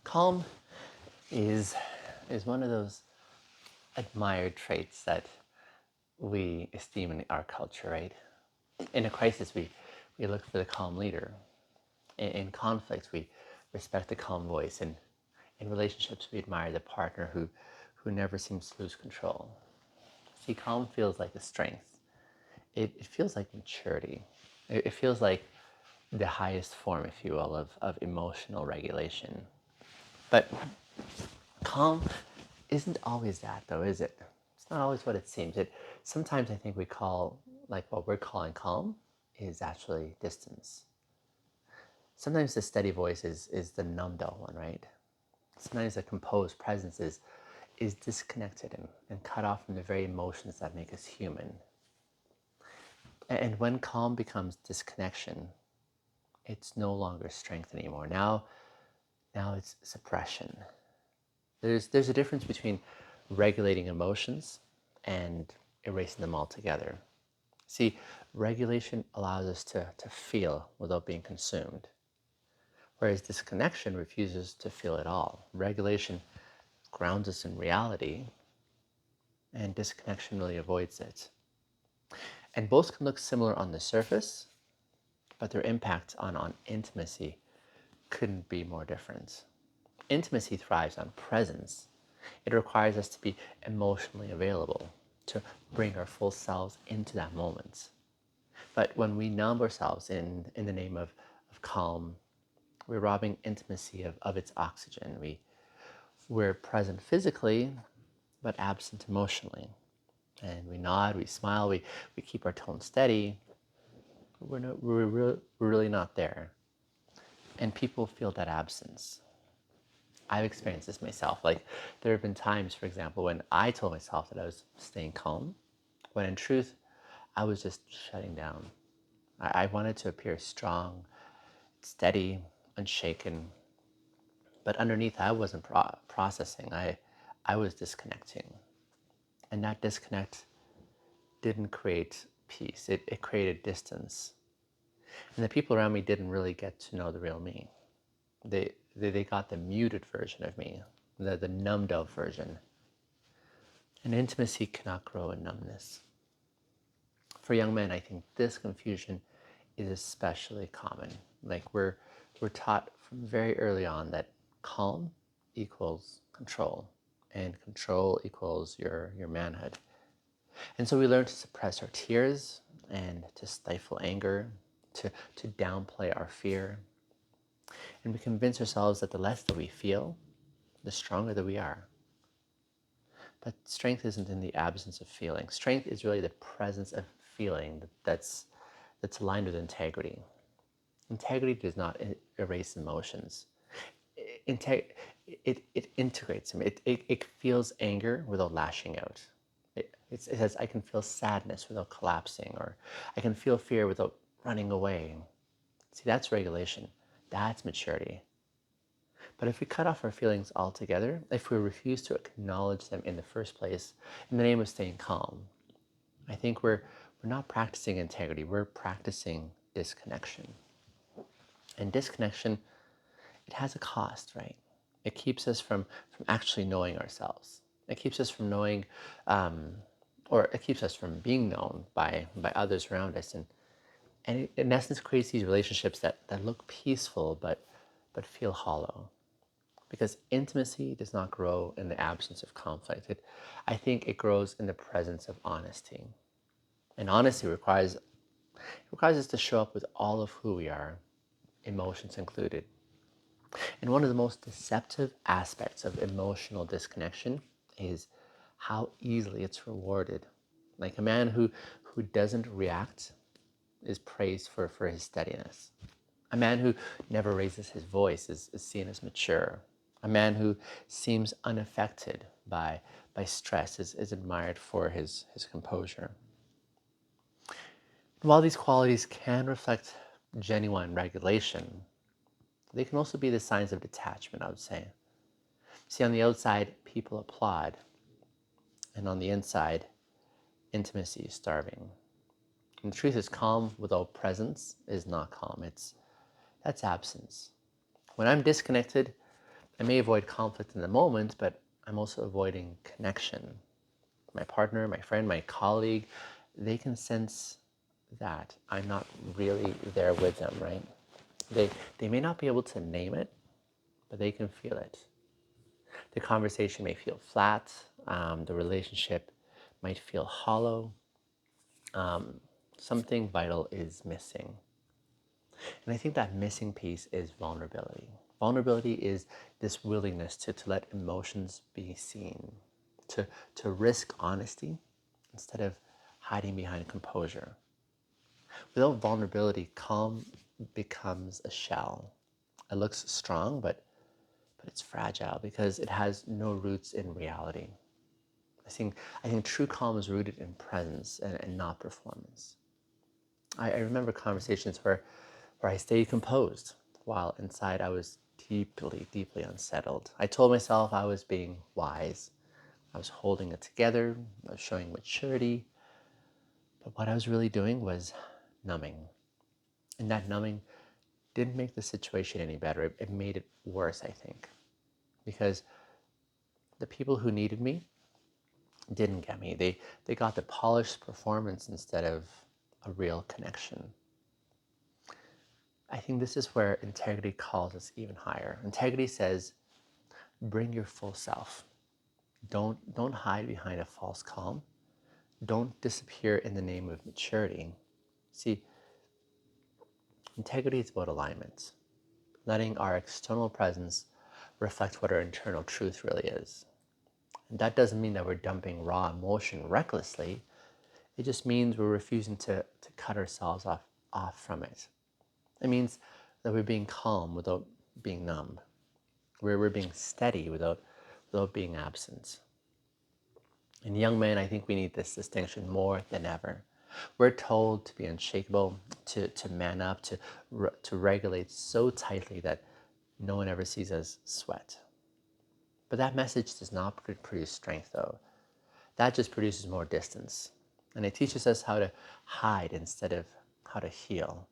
Calm is one of those admired traits that we esteem in our culture, right? In a crisis, we look for the calm leader. In conflicts, we respect the calm voice. And in relationships, we admire the partner who never seems to lose control. See, calm feels like a strength. It feels like maturity. It feels like the highest form, if you will, of emotional regulation. But calm isn't always that, though, is it? It's not always what it seems. Sometimes I think we call, like what we're calling calm is actually distance. Sometimes the steady voice is the numbed out one, right? Sometimes the composed presence is disconnected and cut off from the very emotions that make us human. And when calm becomes disconnection, it's no longer strength anymore. Now it's suppression. There's a difference between regulating emotions and erasing them altogether. See, regulation allows us to feel without being consumed, whereas disconnection refuses to feel at all. Regulation grounds us in reality, and disconnection really avoids it. And both can look similar on the surface, but their impact on intimacy couldn't be more different. Intimacy thrives on presence. It requires us to be emotionally available, to bring our full selves into that moment. But when we numb ourselves in the name of calm, we're robbing intimacy of its oxygen. We're present physically, but absent emotionally. And we nod, we smile, we keep our tone steady. We're really not there. And people feel that absence. I've experienced this myself. Like, there have been times, for example, when I told myself that I was staying calm, when in truth, I was just shutting down. I wanted to appear strong, steady, unshaken, but underneath, I wasn't processing. I was disconnecting. And that disconnect didn't create peace, it created distance. And the people around me didn't really get to know the real me. They got the muted version of me, the numbed out version. And intimacy cannot grow in numbness. For young men, I think this confusion is especially common. Like, we're taught from very early on that calm equals control, and control equals your manhood. And so we learn to suppress our tears and to stifle anger, to downplay our fear. And we convince ourselves that the less that we feel, the stronger that we are. But strength isn't in the absence of feeling. Strength is really the presence of feeling that's aligned with integrity. Integrity does not erase emotions. It integrates them. It feels anger without lashing out. It says, I can feel sadness without collapsing, or I can feel fear without running away. See, that's regulation. That's maturity. But if we cut off our feelings altogether, if we refuse to acknowledge them in the first place, in the name of staying calm, I think we're not practicing integrity, we're practicing disconnection. And disconnection, it has a cost, right? It keeps us from actually knowing ourselves. It keeps us from knowing, or it keeps us from being known by others around us. And it, in essence, creates these relationships that look peaceful but feel hollow. Because intimacy does not grow in the absence of conflict. I think it grows in the presence of honesty. And honesty requires us to show up with all of who we are, emotions included. And one of the most deceptive aspects of emotional disconnection is how easily it's rewarded. Like, a man who doesn't react is praised for his steadiness. A man who never raises his voice is seen as mature. A man who seems unaffected by stress is admired for his composure. While these qualities can reflect genuine regulation, they can also be the signs of detachment, I would say. See, on the outside, people applaud, and on the inside, intimacy is starving. And the truth is, calm without presence is not calm. That's absence. When I'm disconnected, I may avoid conflict in the moment, but I'm also avoiding connection. My partner, my friend, my colleague, they can sense that I'm not really there with them, right? They may not be able to name it, but they can feel it. The conversation may feel flat. The relationship might feel hollow. Something vital is missing. And I think that missing piece is vulnerability. Vulnerability is this willingness to let emotions be seen, to risk honesty instead of hiding behind composure. Without vulnerability, calm becomes a shell. It looks strong, but it's fragile because it has no roots in reality. I think true calm is rooted in presence and not performance. I remember conversations where I stayed composed while inside I was deeply, deeply unsettled. I told myself I was being wise. I was holding it together. I was showing maturity. But what I was really doing was numbing. And that numbing didn't make the situation any better. It made it worse, I think. Because the people who needed me didn't get me. They got the polished performance instead of a real connection. I think this is where integrity calls us even higher. Integrity says, bring your full self. Don't hide behind a false calm. Don't disappear in the name of maturity. See, integrity is about alignment, letting our external presence reflect what our internal truth really is. And that doesn't mean that we're dumping raw emotion recklessly. It just means we're refusing to cut ourselves off from it. It means that we're being calm without being numb. We're being steady without being absent. In young men, I think we need this distinction more than ever. We're told to be unshakable, to man up, to regulate so tightly that no one ever sees us sweat. But that message does not produce strength, though. That just produces more distance. And it teaches us how to hide instead of how to heal,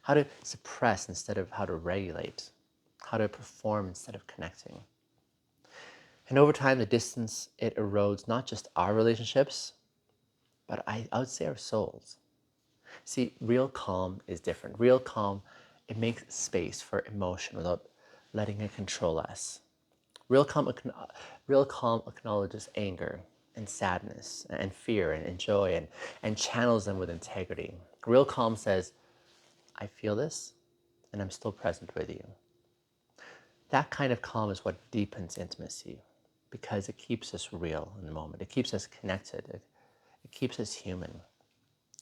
how to suppress instead of how to regulate, how to perform instead of connecting. And over time, the distance, it erodes not just our relationships, but I would say our souls. See, real calm is different. Real calm, it makes space for emotion without letting it control us. Real calm, real calm acknowledges anger and sadness and fear and joy and channels them with integrity. Real calm says, I feel this and I'm still present with you. That kind of calm is what deepens intimacy because it keeps us real in the moment. It keeps us connected. It keeps us human.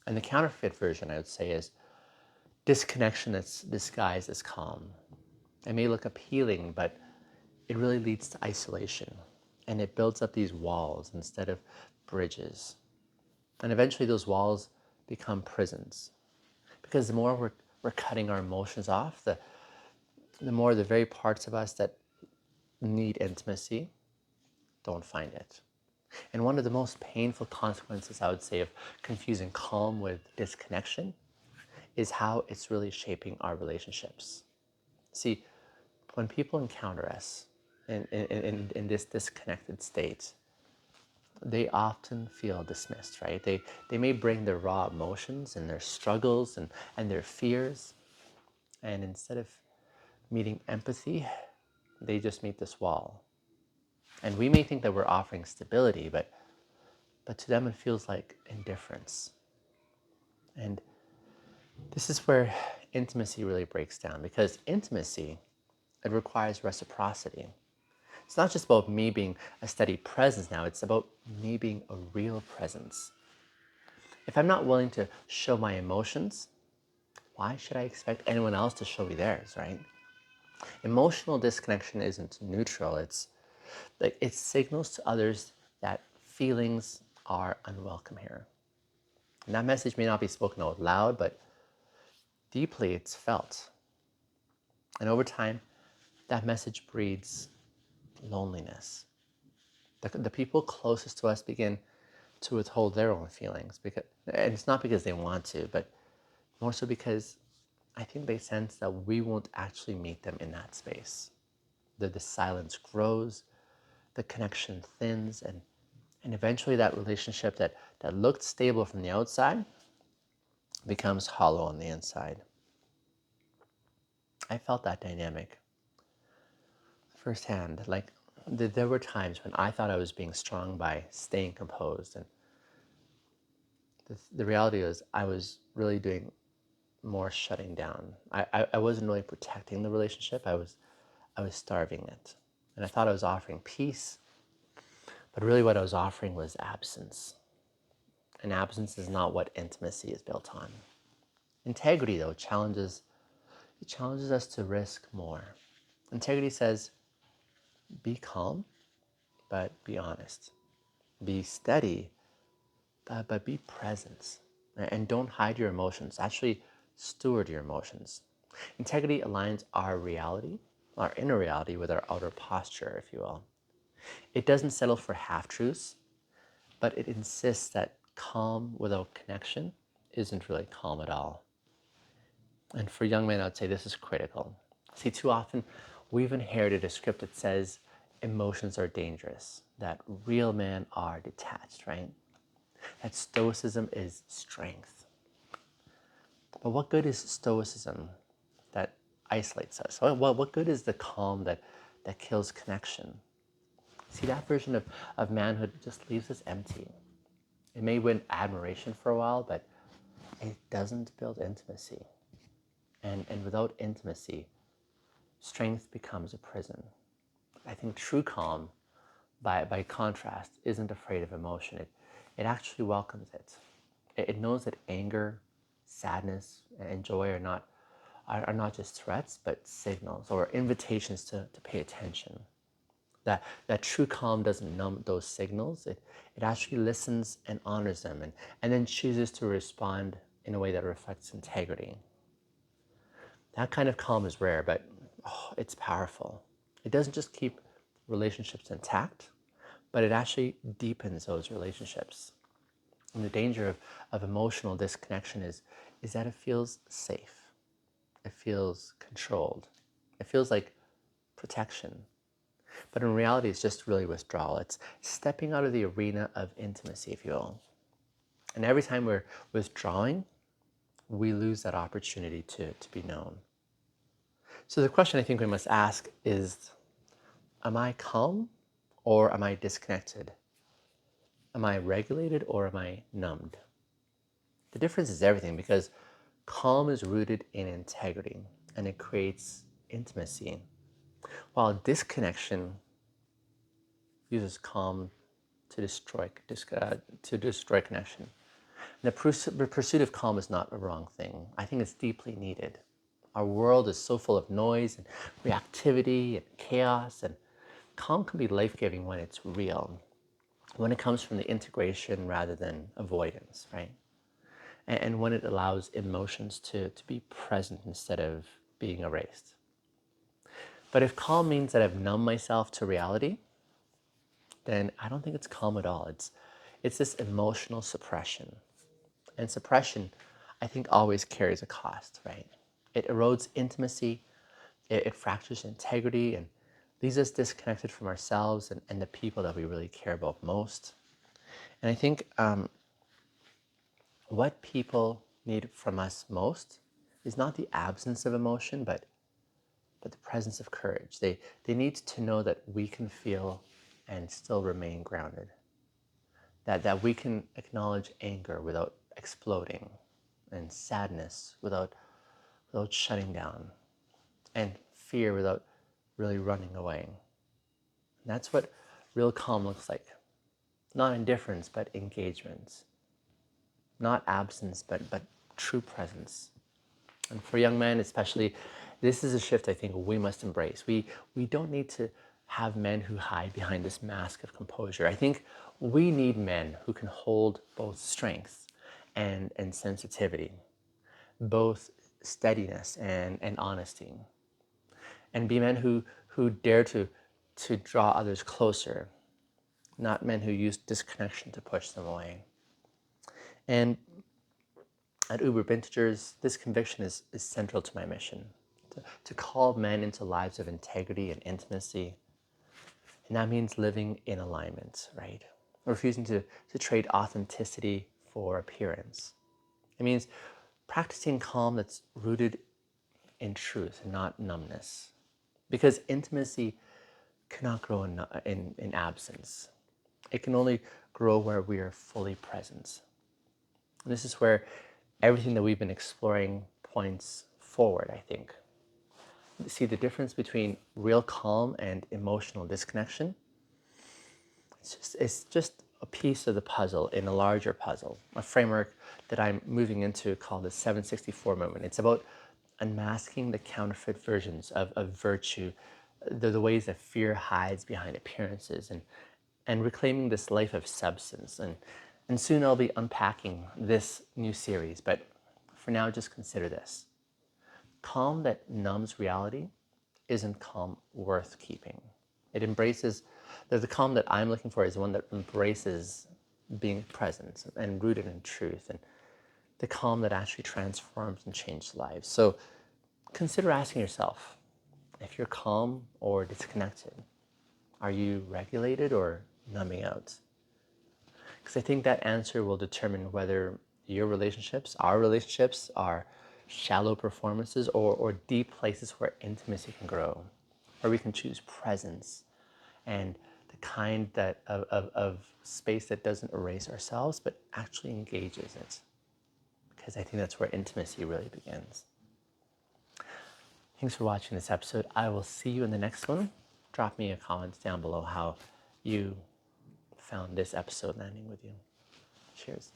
And the counterfeit version, I would say, is disconnection that's disguised as calm. It may look appealing, but it really leads to isolation. And it builds up these walls instead of bridges. And eventually those walls become prisons. Because the more we're cutting our emotions off, the more the very parts of us that need intimacy don't find it. And one of the most painful consequences, I would say, of confusing calm with disconnection is how it's really shaping our relationships. See, when people encounter us in this disconnected state, they often feel dismissed, right? They may bring their raw emotions and their struggles and their fears, and instead of meeting empathy, they just meet this wall. And we may think that we're offering stability, but to them it feels like indifference. And this is where intimacy really breaks down, because intimacy, it requires reciprocity. It's not just about me being a steady presence now, it's about me being a real presence. If I'm not willing to show my emotions, why should I expect anyone else to show me theirs, right? Emotional disconnection isn't neutral. It's like it signals to others that feelings are unwelcome here. And that message may not be spoken out loud, but deeply it's felt. And over time, that message breeds loneliness. The people closest to us begin to withhold their own feelings, and it's not because they want to, but more so because I think they sense that we won't actually meet them in that space. The silence grows, the connection thins, and eventually that relationship that looked stable from the outside becomes hollow on the inside. I felt that dynamic firsthand. Like there were times when I thought I was being strong by staying composed, and the reality is I was really doing more shutting down. I wasn't really protecting the relationship. I was starving it, and I thought I was offering peace, but really what I was offering was absence. And absence is not what intimacy is built on. Integrity, though, it challenges us to risk more. Integrity says, be calm, but be honest. Be steady, but be present. And don't hide your emotions. Actually, steward your emotions. Integrity aligns our reality, our inner reality, with our outer posture, if you will. It doesn't settle for half-truths, but it insists that calm without connection isn't really calm at all. And for young men, I'd say this is critical. See, too often we've inherited a script that says emotions are dangerous, that real men are detached, right? That stoicism is strength. But what good is stoicism that isolates us? What good is the calm that kills connection? See, that version of manhood just leaves us empty. It may win admiration for a while, but it doesn't build intimacy. And without intimacy, strength becomes a prison. I think true calm, by contrast, isn't afraid of emotion. It actually welcomes it. It knows that anger, sadness, and joy are not just threats, but signals or invitations to pay attention. That true calm doesn't numb those signals. It actually listens and honors them, and then chooses to respond in a way that reflects integrity. That kind of calm is rare, but it's powerful. It doesn't just keep relationships intact, but it actually deepens those relationships. And the danger of emotional disconnection is that it feels safe. It feels controlled. It feels like protection. But in reality, it's just really withdrawal. It's stepping out of the arena of intimacy, if you will. And every time we're withdrawing, we lose that opportunity to be known. So the question I think we must ask is, am I calm or am I disconnected? Am I regulated or am I numbed? The difference is everything, because calm is rooted in integrity and it creates intimacy, while disconnection uses calm to destroy connection. And the pursuit of calm is not a wrong thing. I think it's deeply needed. Our world is so full of noise and reactivity and chaos, and calm can be life-giving when it's real, when it comes from the integration rather than avoidance, right? And when it allows emotions to be present instead of being erased. But if calm means that I've numbed myself to reality, then I don't think it's calm at all. It's this emotional suppression. And suppression, I think, always carries a cost, right? It erodes intimacy, it fractures integrity, and leaves us disconnected from ourselves and the people that we really care about most. And I think what people need from us most is not the absence of emotion, but the presence of courage. They need to know that we can feel and still remain grounded. That we can acknowledge anger without exploding, and sadness without shutting down, and fear without really running away. And that's what real calm looks like. Not indifference, but engagement. Not absence, but true presence. And for young men especially, this is a shift I think we must embrace. We don't need to have men who hide behind this mask of composure. I think we need men who can hold both strength and sensitivity, both steadiness and honesty, and be men who dare to draw others closer, not men who use disconnection to push them away. And at Uber Vintagers, this conviction is central to my mission, to call men into lives of integrity and intimacy. And that means living in alignment, right? Refusing to trade authenticity for appearance. It means practicing calm that's rooted in truth and not numbness. Because intimacy cannot grow in absence. It can only grow where we are fully present. And this is where everything that we've been exploring points forward, I think. See the difference between real calm and emotional disconnection? It's just a piece of the puzzle in a larger puzzle, a framework that I'm moving into called the 764 movement. It's about unmasking the counterfeit versions of virtue, the ways that fear hides behind appearances, and reclaiming this life of substance. And soon I'll be unpacking this new series, but for now, just consider this. Calm that numbs reality isn't calm worth keeping. It embraces, the calm that I'm looking for is the one that embraces being present and rooted in truth, and the calm that actually transforms and changes lives. So consider asking yourself, if you're calm or disconnected, are you regulated or numbing out? Because I think that answer will determine whether your relationships, our relationships, are shallow performances or deep places where intimacy can grow, where we can choose presence and the kind of space that doesn't erase ourselves but actually engages it. Because I think that's where intimacy really begins. Thanks for watching this episode. I will see you in the next one. Drop me a comment down below how you found this episode landing with you. Cheers.